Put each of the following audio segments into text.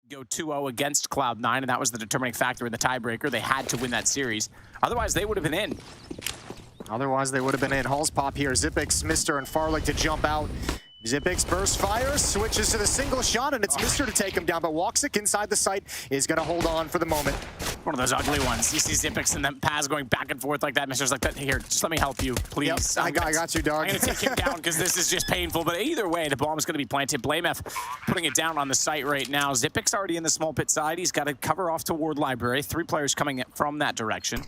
go 2-0 against Cloud9, and that was the determining factor in the tiebreaker. They had to win that series. Otherwise, they would have been in. Otherwise, they would have been in. Halls pop here. Xyp9x, Mr. and Farlig to jump out. Xyp9x burst fire, switches to the single shot, and it's Mr. to take him down. But Woxic inside the site is going to hold on for the moment. One of those ugly ones. You see Xyp9x and then Paz going back and forth like that. Mr's like, here, just let me help you, please. Yep, I got you, dog. I'm going to take him down because this is just painful. But either way, the bomb is going to be planted. blamef putting it down on the site right now. Xyp9x already in the small pit side. He's got to cover off toward library. 3 players coming from that direction.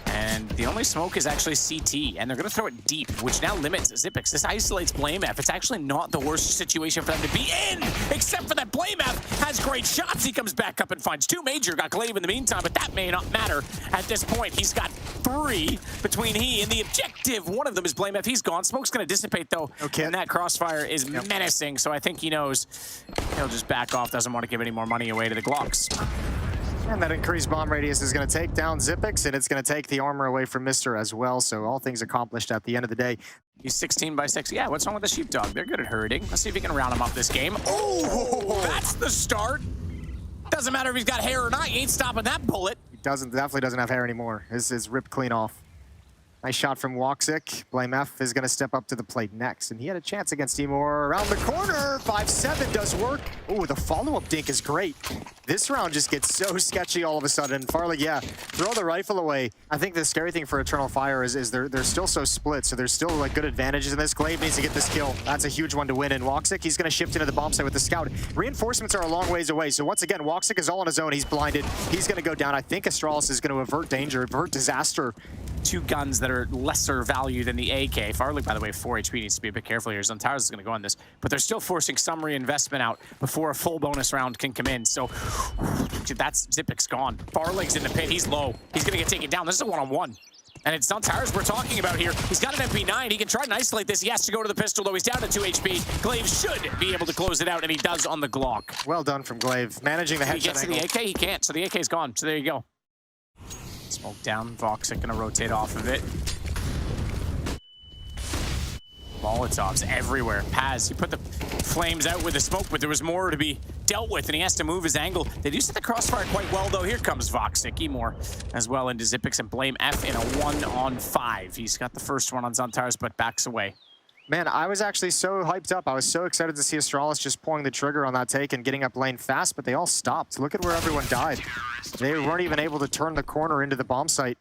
And the only smoke is actually CT, and they're going to throw it deep, which now limits Xyp9x. This isolates blamef. It's actually not the worst situation for them to be in, except for that blamef has great shots. He comes back up and finds 2. Majer got Glaive in the meantime, but that may not matter at this point. He's got 3 between he and the objective. One of them is blamef. He's gone. Smoke's going to dissipate, though, and that crossfire is menacing, so I think he knows he'll just back off, doesn't want to give any more money away to the Glocks. And that increased bomb radius is going to take down Xyp9x, and it's going to take the armor away from Mr. as well. So all things accomplished at the end of the day. He's 16 by 6. Yeah, what's wrong with the sheepdog? They're good at herding. Let's see if he can round him up this game. Oh, that's the start. Doesn't matter if he's got hair or not. He ain't stopping that bullet. He definitely doesn't have hair anymore. His ripped clean off. Nice shot from Woxic. blamef is going to step up to the plate next, and he had a chance against imorr. Around the corner, 5-7 does work. Oh, the follow-up dink is great. This round just gets so sketchy all of a sudden. Farlig, yeah, throw the rifle away. I think the scary thing for Eternal Fire is they're still so split, so there's still like good advantages in this. Glaive needs to get this kill. That's a huge one to win. And Woxic, he's going to shift into the bomb site with the scout. Reinforcements are a long ways away, so once again, Woxic is all on his own. He's blinded. He's going to go down. I think Astralis is going to avert danger, avert disaster. 2 guns that are lesser value than the AK. Farlig, by the way, 4 HP, needs to be a bit careful here. Xantares is going to go on this, but they're still forcing some reinvestment out before a full bonus round can come in. So that's Xyp9x gone. Farlig's in the pit. He's low. He's going to get taken down. This is a one-on-one. And it's Xantares we're talking about here. He's got an MP9. He can try and isolate this. He has to go to the pistol, though. He's down to 2 HP. Glaive should be able to close it out, and he does on the Glock. Well done from Glaive. Managing the headshot. He gets to the AK. He can't, so the AK's gone. So there you go. Smoke down. Woxic gonna rotate off of it. Molotovs everywhere. Paz, he put the flames out with the smoke, but there was more to be dealt with, and he has to move his angle. They do set the crossfire quite well, though. Here comes Woxic. imorr as well into Xyp9x and blamef in a 1-on-5. He's got the first one on Xantares, but backs away. Man, I was actually so hyped up. I was so excited to see Astralis just pulling the trigger on that take and getting up lane fast, but they all stopped. Look at where everyone died. They weren't even able to turn the corner into the bomb site.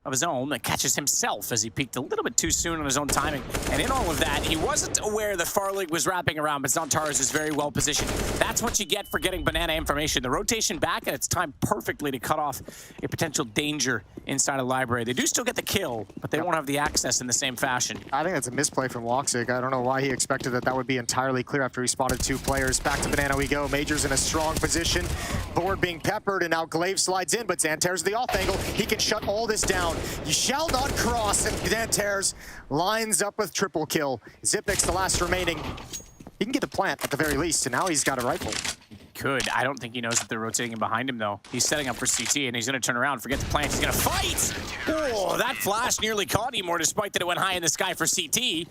Of his own that catches himself as he peaked a little bit too soon on his own timing. And in all of that, he wasn't aware that Farlig was wrapping around, but Xantares is very well positioned. That's what you get for getting banana information. The rotation back, and it's timed perfectly to cut off a potential danger inside a library. They do still get the kill, but they won't have the access in the same fashion. I think that's a misplay from Woxic. I don't know why he expected that would be entirely clear after he spotted 2 players. Back to banana we go. Majer's in a strong position. Board being peppered, and now Glaive slides in, but Xantares the off angle. He can shut all this down. You shall not cross, and Xantares lines up with triple kill. Xyp9x the last remaining. He can get the plant at the very least, and now he's got a rifle. Could. I don't think he knows that they're rotating him behind him, though. He's setting up for CT, and he's going to turn around, forget the plant. He's going to fight! Oh, that flash nearly caught imorr, despite that it went high in the sky for CT.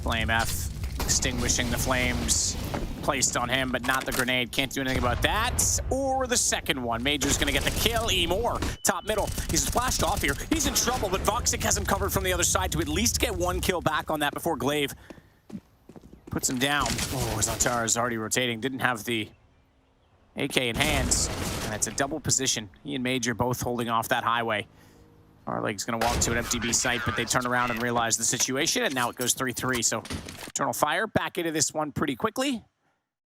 blamef extinguishing the flames placed on him, but not the grenade. Can't do anything about that. Or the second one. Majer's going to get the kill. imorr, top middle. He's flashed off here. He's in trouble, but Woxic has him covered from the other side to at least get 1 kill back on that before Glaive puts him down. Oh, Xantares already rotating. Didn't have the AK in hands. And it's a double position. He and Majer both holding off that highway. Farlig's going to walk to an FTB site, but they turn around and realize the situation, and now it goes 3-3. So Eternal Fire back into this one pretty quickly.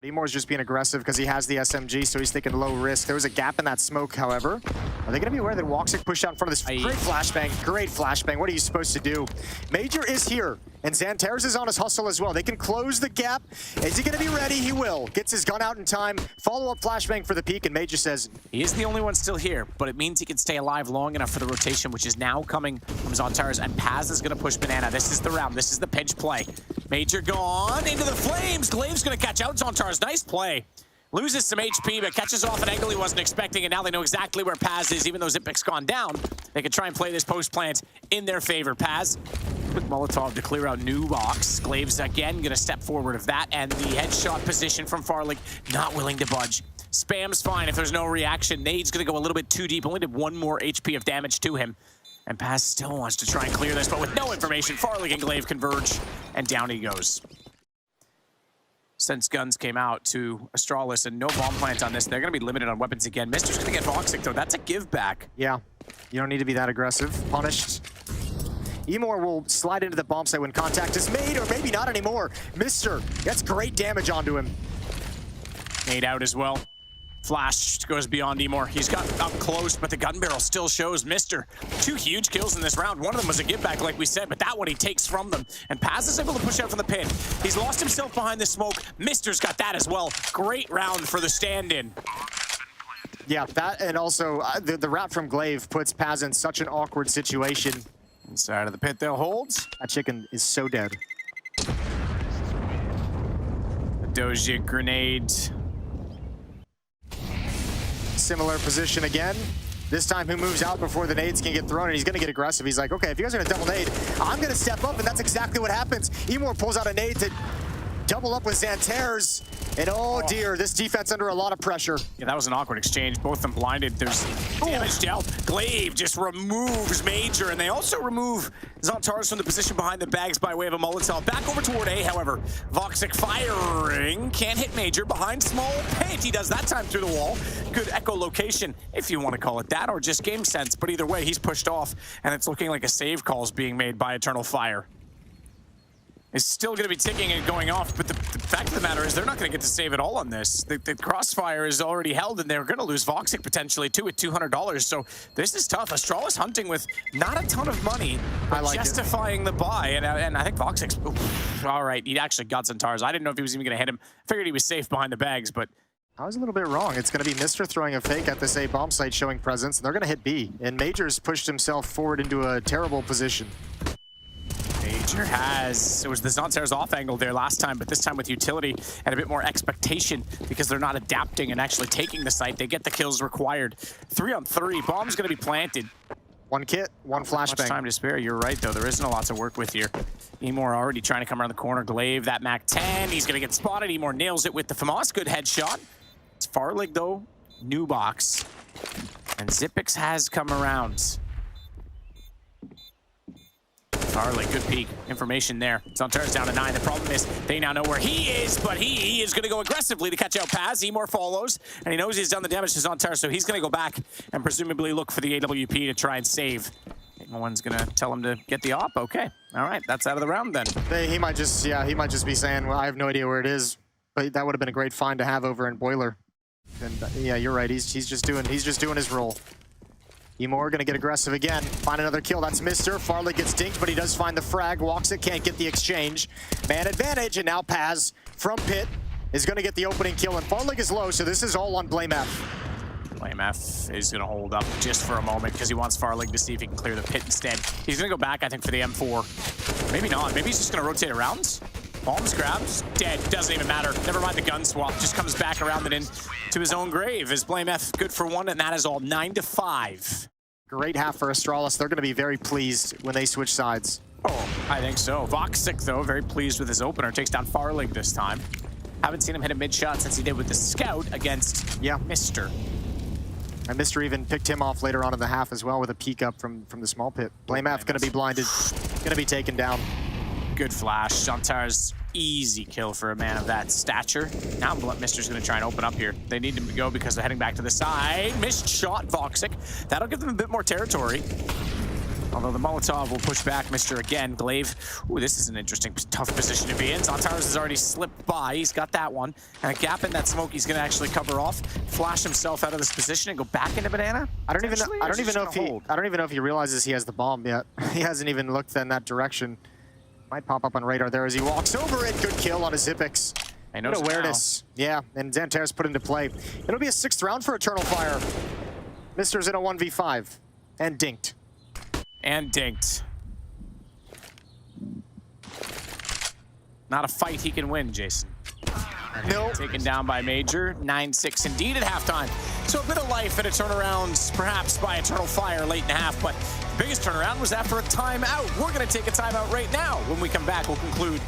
imorr's just being aggressive because he has the SMG, so he's thinking low risk. There was a gap in that smoke, however. Are they going to be aware that Woxic pushed out in front of this? Great flashbang, great flashbang. What are you supposed to do? Majer is here, and Xantares is on his hustle as well. They can close the gap. Is he going to be ready? He will. Gets his gun out in time. Follow-up flashbang for the peak, and Majer says... He is the only one still here, but it means he can stay alive long enough for the rotation, which is now coming from Xantares, and Paz is going to push banana. This is the round. This is the pinch play. Majer gone into the flames. Glaive's going to catch out Xantares. Nice play. Loses some HP, but catches off an angle he wasn't expecting, and now they know exactly where Paz is. Even though Xyp9x gone down, they can try and play this post plant in their favor. Paz quick Molotov to clear out new box. Glave's again gonna step forward of that, and the headshot position from Farlig, not willing to budge. Spam's fine if there's no reaction. Nade's gonna go a little bit too deep, only did 1 more HP of damage to him. And Paz still wants to try and clear this, but with no information, Farlig and Glaive converge, and down he goes. Since guns came out to Astralis and no bomb plant on this, they're going to be limited on weapons again. Mister's going to get Voxic, though. That's a give back. Yeah, you don't need to be that aggressive. Punished. Imorr will slide into the bomb site when contact is made, or maybe not anymore. Mister, that's great damage onto him. Nade out as well. Flash goes beyond Imorr. He's got up close, but the gun barrel still shows Mister. 2 huge kills in this round. One of them was a give back, like we said, but that one he takes from them. And Paz is able to push out from the pit. He's lost himself behind the smoke. Mister's got that as well. Great round for the stand-in. Yeah, that, and also the wrap from Glaive puts Paz in such an awkward situation. Inside of the pit they'll hold. That chicken is so dead. A Doja grenade. Similar position again. This time he moves out before the nades can get thrown, and he's going to get aggressive. He's like, okay, if you guys are going to double nade, I'm going to step up, and that's exactly what happens. Imorr pulls out a nade to double up with Xantares, and oh dear, this defense under a lot of pressure. Yeah, that was an awkward exchange. Both of them blinded. There's damage dealt. Glaive just removes Major, and they also remove Xantares from the position behind the bags by way of a Molotov. Back over toward A, however. Voxic firing. Can't hit Major. Behind small paint. He does that time through the wall. Good echolocation, if you want to call it that, or just game sense. But either way, he's pushed off, and it's looking like a save call is being made by Eternal Fire. Is still going to be ticking and going off, but the fact of the matter is they're not going to get to save it all on this. The crossfire is already held, and they're going to lose Voxic potentially too at $200. So this is tough. Astralis hunting with not a ton of money, but justifying the buy, and I think Voxic's all right. He actually got Xantares. I didn't know if he was even going to hit him. Figured he was safe behind the bags, but I was a little bit wrong. It's going to be Mister throwing a fake at this A bomb site, showing presence, and they're going to hit B. And Major's pushed himself forward into a terrible position. Major it was the Xantares off angle there last time, but this time with utility and a bit more expectation because they're not adapting and actually taking the site. They get the kills required. 3-on-3, bomb's gonna be planted. 1 kit, 1 flashbang. Much time to spare, you're right though, there isn't a lot to work with here. Imorr already trying to come around the corner. Glaive, that MAC-10, he's gonna get spotted. Imorr nails it with the FAMAS, good headshot. It's Farlig though, new box. And Xipix has come around. Farlig, good peek. Information there. Xantares down to 9. The problem is they now know where he is, but he is going to go aggressively to catch out Paz. Imorr follows, and he knows he's done the damage to Xantares, so he's going to go back and presumably look for the AWP to try and save. No one's going to tell him to get the op. Okay. All right. That's out of the round then. He might just, yeah, he might just be saying, well, I have no idea where it is. But that would have been a great find to have over in Boiler. And yeah, you're right. He's just doing his role. Imorr gonna get aggressive again. Find another kill. That's Mister. Farlig gets dinked, but he does find the frag. Walks it, can't get the exchange. Man advantage, and now Paz from pit is gonna get the opening kill, and Farlig is low, so this is all on BlameF. BlameF is gonna hold up just for a moment because he wants Farlig to see if he can clear the pit instead. He's gonna go back, I think, for the M4. Maybe not. Maybe he's just gonna rotate around. Bombs grabs, dead, doesn't even matter. Never mind the gun swap, just comes back around and in to his own grave. Is BlameF good for 1, and that is all 9-5. Great half for Astralis. They're gonna be very pleased when they switch sides. Oh, I think so. Voxic, though, very pleased with his opener. Takes down Farlig this time. Haven't seen him hit a mid-shot since he did with the Scout against Mister. And Mister even picked him off later on in the half as well with a peek up from the small pit. BlameF gonna be blinded, gonna be taken down. Good flash. Xantares, easy kill for a man of that stature. Now Mister's going to try and open up here. They need him to go because they're heading back to the side. Missed shot, Voxic. That'll give them a bit more territory. Although the Molotov will push back Mister again. Glaive, ooh, this is an interesting, tough position to be in. Xantares has already slipped by. He's got that one. And a gap in that smoke he's going to actually cover off, flash himself out of this position and go back into Banana. I don't even know if he realizes he has the bomb yet. He hasn't even looked in that direction. Might pop up on radar there as he walks over it. Good kill on a Xipix. Good awareness. Yeah, and Xantares put into play. It'll be a 6th round for Eternal Fire. Mister's in a 1v5. And dinked. And dinked. Not a fight he can win, Jason. Nope. Taken down by Major. 9-6 indeed at halftime. So a bit of life and a turnaround, perhaps by Eternal Fire late in the half, but the biggest turnaround was after a timeout. We're going to take a timeout right now. When we come back, we'll conclude.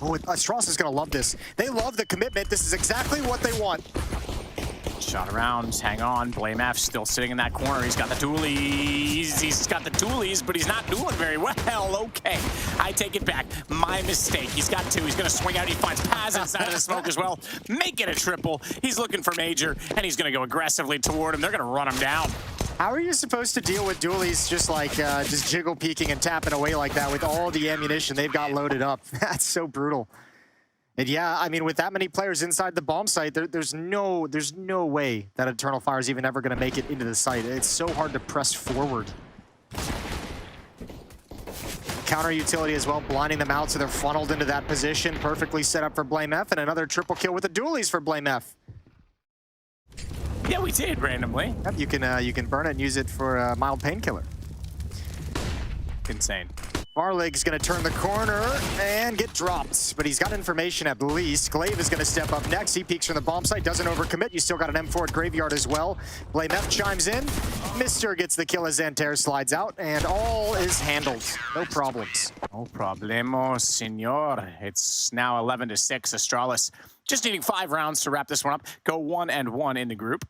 Oh, Astralis is going to love this. They love the commitment. This is exactly what they want. Shot around, hang on. BlameF still sitting in that corner. He's got the dualies. He's got the dualies, but he's not dueling very well. Okay, I take it back. My mistake. He's got two. He's going to swing out. He finds Paz inside of the smoke as well. Make it a triple. He's looking for Major, and he's going to go aggressively toward him. They're going to run him down. How are you supposed to deal with dualies just like just jiggle peeking and tapping away like that with all the ammunition they've got loaded up? That's so brutal. And yeah, I mean, with that many players inside the bomb site, there's no way that Eternal Fire is even ever going to make it into the site. It's so hard to press forward. Counter utility as well, blinding them out, so they're funneled into that position, perfectly set up for BlameF, and another triple kill with the dualies for BlameF. Yeah, we did randomly. Yep, you can burn it and use it for a mild painkiller. Insane. Farlig's going to turn the corner and get dropped, but he's got information at least. Glaive is going to step up next. He peeks from the bomb site, doesn't overcommit. You still got an M4 at Graveyard as well. BlameF chimes in. Mr. gets the kill as Xantares slides out, and all is handled. No problems. No problemo, senor. It's now 11-6. Astralis just needing 5 rounds to wrap this one up. Go 1-1 in the group.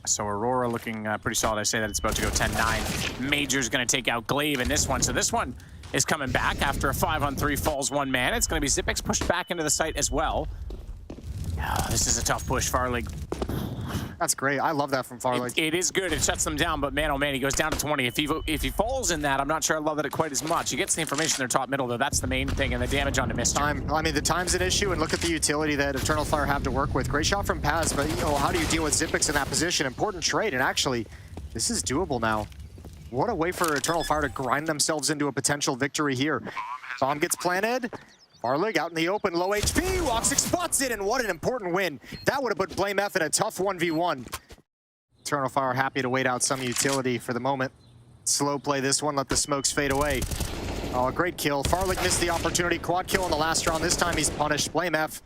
So Aurora looking pretty solid. I say that it's about to go 10-9. Major's going to take out Glaive in this one. So this one is coming back after a 5-on-3 falls one man. It's going to be Xyp9x pushed back into the site as well. Oh, this is a tough push, Farlig. That's great. I love that from Farlig. It is good. It shuts them down, but man, oh man, he goes down to 20. If he falls in that, I'm not sure I love it quite as much. He gets the information in their top middle, though. That's the main thing, and the damage on the Mr. Time. I mean, the time's an issue, and look at the utility that Eternal Fire have to work with. Great shot from Paz, but you know, how do you deal with Xyp9x in that position? Important trade, and actually, this is doable now. What a way for Eternal Fire to grind themselves into a potential victory here. Bomb gets planted. Farlig out in the open, low HP. Woxic spots it, and what an important win. That would have put BlameF in a tough 1v1. Eternal Fire happy to wait out some utility for the moment. Slow play this one, let the smokes fade away. Oh, great kill. Farlig missed the opportunity. Quad kill in the last round. This time he's punished. BlameF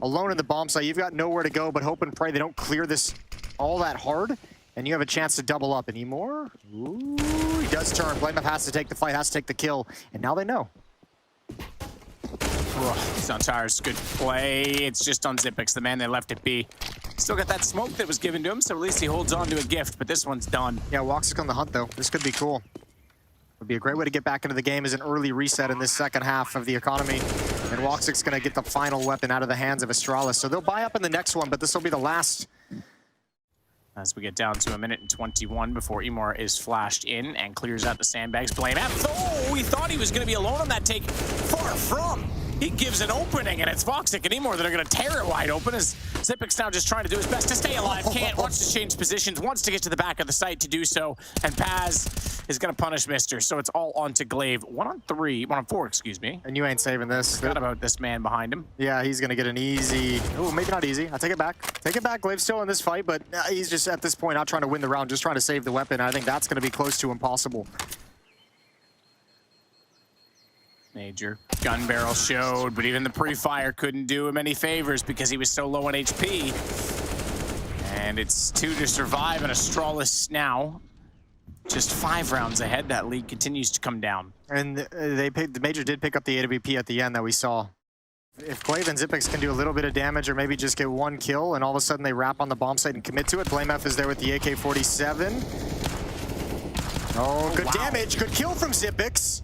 alone in the bomb site. You've got nowhere to go but hope and pray they don't clear this all that hard. And you have a chance to double up. Any more? Ooh, he does turn. BlameF has to take the fight, has to take the kill. And now they know. Xantares, good play. It's just on Xyp9x, the man they left it be. Still got that smoke that was given to him, so at least he holds on to a gift, but this one's done. Yeah, Woxic on the hunt, though. This could be cool. Would be a great way to get back into the game as an early reset in this second half of the economy. And Woxic's going to get the final weapon out of the hands of Astralis. So they'll buy up in the next one, but this will be the last. As we get down to 1:21 before imorr is flashed in and clears out the sandbags. BlameF. Oh, we thought he was going to be alone on that take. Far from. He gives an opening, and it's Woxic and imorr that are going to tear it wide open as Xyp9x now just trying to do his best to stay alive. Can't, wants to change positions, wants to get to the back of the site to do so, and Paz is going to punish Mr. So it's all on to Glaive. 1-on-4, excuse me. And you ain't saving this. Forgot about this man behind him. Yeah, he's going to get an easy... Oh, maybe not easy. I take it back. Take it back. Glaive's still in this fight, but he's just at this point not trying to win the round, just trying to save the weapon. I think that's going to be close to impossible. Major gun barrel showed, but even the pre-fire couldn't do him any favors because he was so low on HP. And it's 2 to survive, and Astralis now just 5 rounds ahead. That lead continues to come down. And the Major did pick up the AWP at the end that we saw. If Glaive and Xyp9x can do a little bit of damage or maybe just get 1 kill and all of a sudden they wrap on the bomb site and commit to it, BlameF is there with the AK-47. Oh, good damage. Good kill from Xyp9x.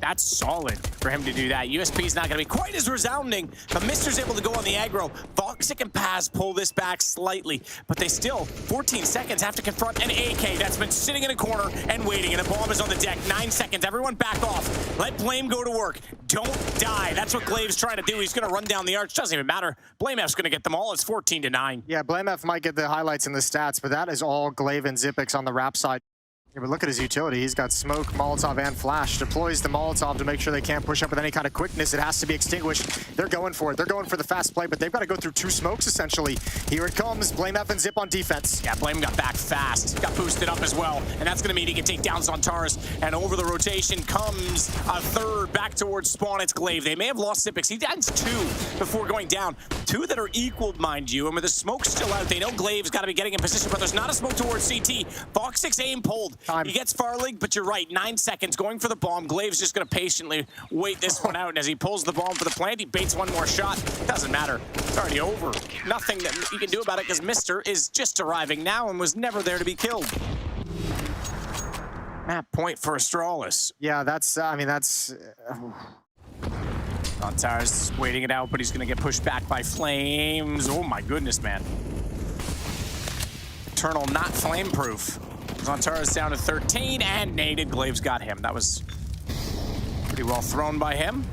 That's solid for him to do that. USP's not going to be quite as resounding, but Mr.'s able to go on the aggro. Woxic and Paz pull this back slightly, but they still, 14 seconds, have to confront an AK that's been sitting in a corner and waiting, and the bomb is on the deck. 9 seconds. Everyone back off. Let Blame go to work. Don't die. That's what Glaive's trying to do. He's going to run down the arch. Doesn't even matter. BlameF's going to get them all. It's 14-9. Yeah, BlameF might get the highlights in the stats, but that is all Glaive and Xyp9x on the wrap side. Yeah, but look at his utility. He's got smoke, Molotov, and flash. Deploys the Molotov to make sure they can't push up with any kind of quickness. It has to be extinguished. They're going for it. They're going for the fast play, but they've got to go through 2 smokes, essentially. Here it comes. Blame F and Zip on defense. Yeah, Blame got back fast. Got boosted up as well. And that's going to mean he can take down Xantares. And over the rotation comes a third back towards spawn. It's Glaive. They may have lost Xipix. He has 2 before going down. 2 that are equaled, mind you. And with the smoke still out, they know Glaive's got to be getting in position, but there's not a smoke towards CT. Fox 6 aim pulled. Time. He gets Farlig, but you're right. 9 seconds going for the bomb. Glaive's just going to patiently wait this one out. And as he pulls the bomb for the plant, he baits one more shot. Doesn't matter. It's already over. Nothing that he can do about it because Mister is just arriving now and was never there to be killed. Map point for Astralis. Yeah, that's, I mean, that's... Xantares waiting it out, but he's going to get pushed back by flames. Oh my goodness, man. Eternal not flame-proof. Xantares down to 13 and naded. Glaive's got him. That was pretty well thrown by him.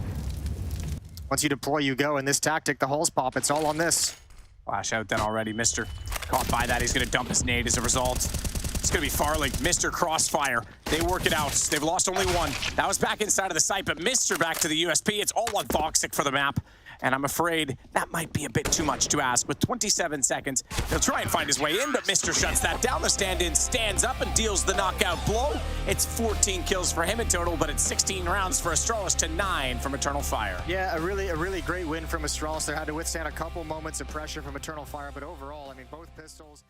Once you deploy, you go. In this tactic, the hulls pop. It's all on this. Flash out then already. Mister caught by that. He's going to dump his nade as a result. It's going to be Farlig. Mister crossfire. They work it out. They've lost only 1. That was back inside of the site, but Mister back to the USP. It's all on Voxic for the map. And I'm afraid that might be a bit too much to ask. With 27 seconds, he'll try and find his way in, but Mister shuts that down. The stand-in stands up and deals the knockout blow. It's 14 kills for him in total, but it's 16 rounds for Astralis to 9 from Eternal Fire. Yeah, a really great win from Astralis. They had to withstand a couple moments of pressure from Eternal Fire, but overall, I mean, both pistols...